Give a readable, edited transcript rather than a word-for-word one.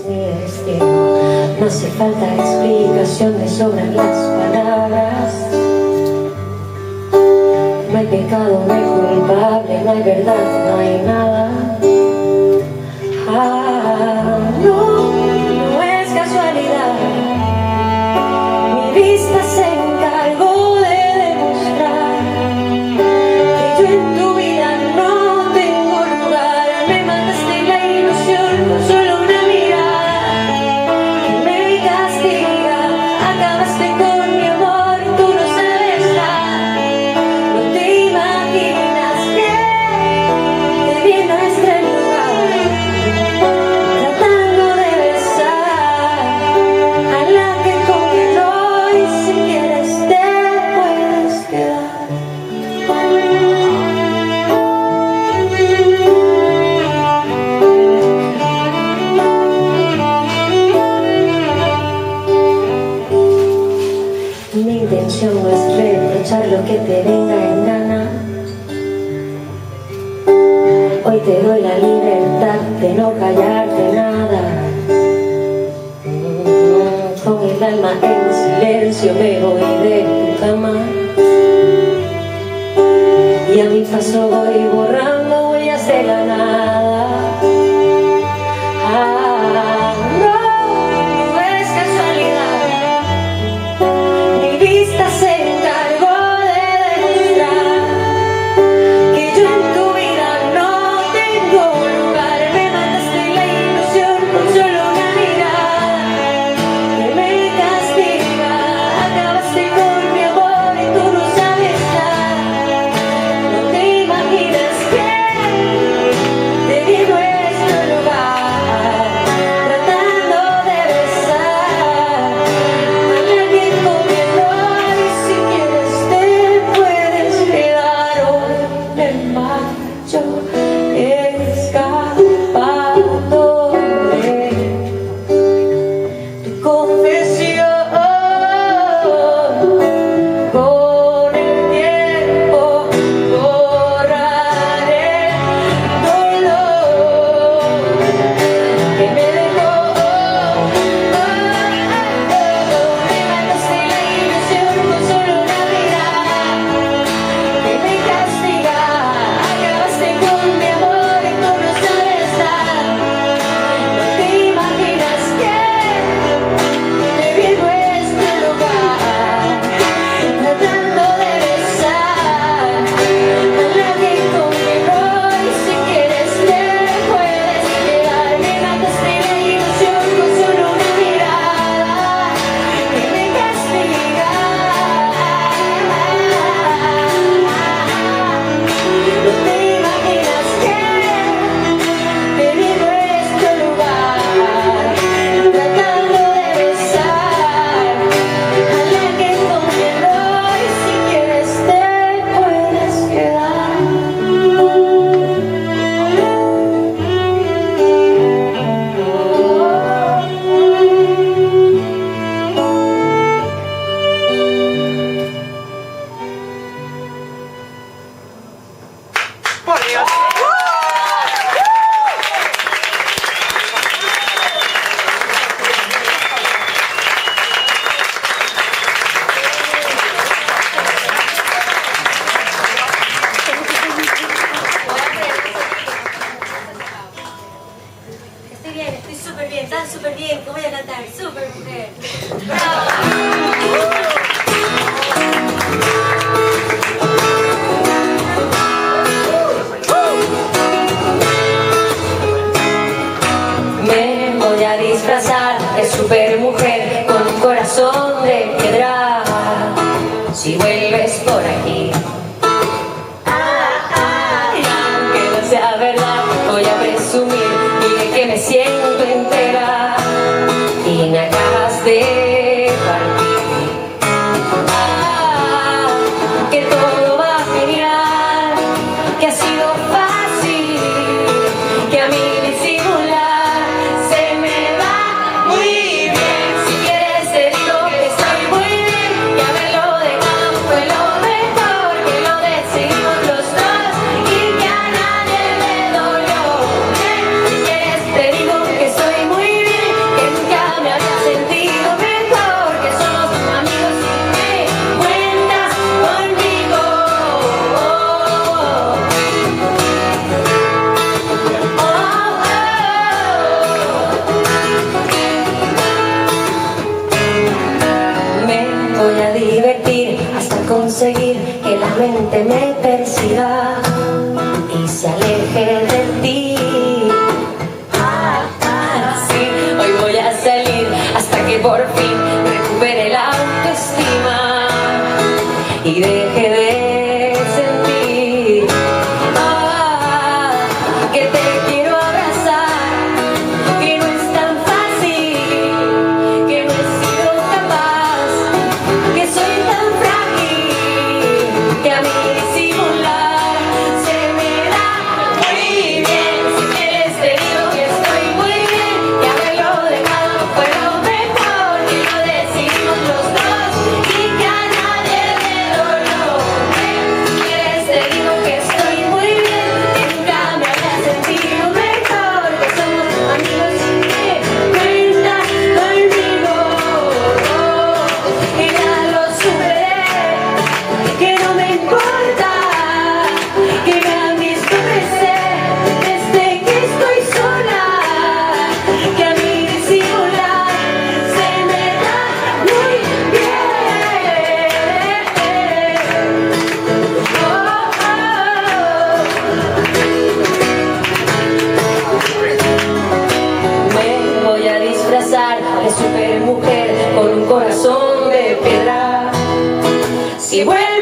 es mi destino. No hace falta explicación, me sobran las palabras. No hay pecado, no hay culpable, no hay verdad, no hay nada. No es casualidad. Mi vista se encargó de demostrar que yo en tu vida no tengo lugar. Me mataste la ilusión con solo una mirada que me castiga. Acabaste con mi amor y tú no sabes nada. No te imaginas que te vi en nuestro lugar, tratando de besar a la que conquistó, y si quieres te puedes quedar. Mi intención no es reprochar lo que te venga en gana. Hoy te doy la libertad de no callarte nada. Con el alma en silencio me voy de tu cama, y a mi paso voy borrando huellas de la nada. No es casualidad. Mi vista se encargó de demostrar que yo en tu vida no tengo lugar. Me mataste la ilusión con solo una mirada que me castiga. Acabaste con mi amor y tú no sabes nada. No te imaginas que te vi en nuestro lugar, tratando de besar a la que comiendo, y si quieres te puedes quedar. Hoy me marcho escapando de tu confesión. Con el tiempo borraré dolor que me dejó. Me mataste la ilusión con solo una mirada que me castiga. Acabaste con mi amor y tú no sabes nada. No te imaginas que te vi en nuestro lugar, tratando de besar a la que conmigo, y si quieres te puedes quedar. Me mataste la ilusión con solo una mirada que me castiga. No te imaginas que te vi en nuestro lugar, tratando de besar a la que conmigo, y si quieres te puedes quedar. ¡Por Dios! Estoy bien, estoy súper bien, tan súper bien que voy a cantar súper mujer. Me voy a disfrazar de super mujer con un corazón de piedra. Si vuelves por aquí, y aunque no sea verdad, voy a presumir y de que me siento entera y me acabas de partir. Que todo va genial, que ha sido fácil, que a mí disimular se me va muy bien. Si quieres te digo que estoy muy bien, y haberlo dejado fue lo mejor. conseguir que la mente me persiga y se aleje de ti. Sí, hoy voy a salir hasta que por fin recupere la autoestima y deje de sentir que te quiero abrazar, que no es tan fácil, que no he sido capaz, que soy tan frágil, que a mí disimular se me da muy bien. Si quieres te digo que estoy muy bien, que haberlo dejado fue lo mejor, que lo decidimos los dos y que a nadie le dolió. Si quieres te digo que estoy muy bien, que nunca me había sentido mejor, que somos amigos y que cuentas conmigo, que ya lo superé, que no me importa, que me han visto crecer desde que estoy sola, que a mí disimular se me da muy bien. Me voy a disfrazar de supermujer con un corazón de piedra. Si vuelvo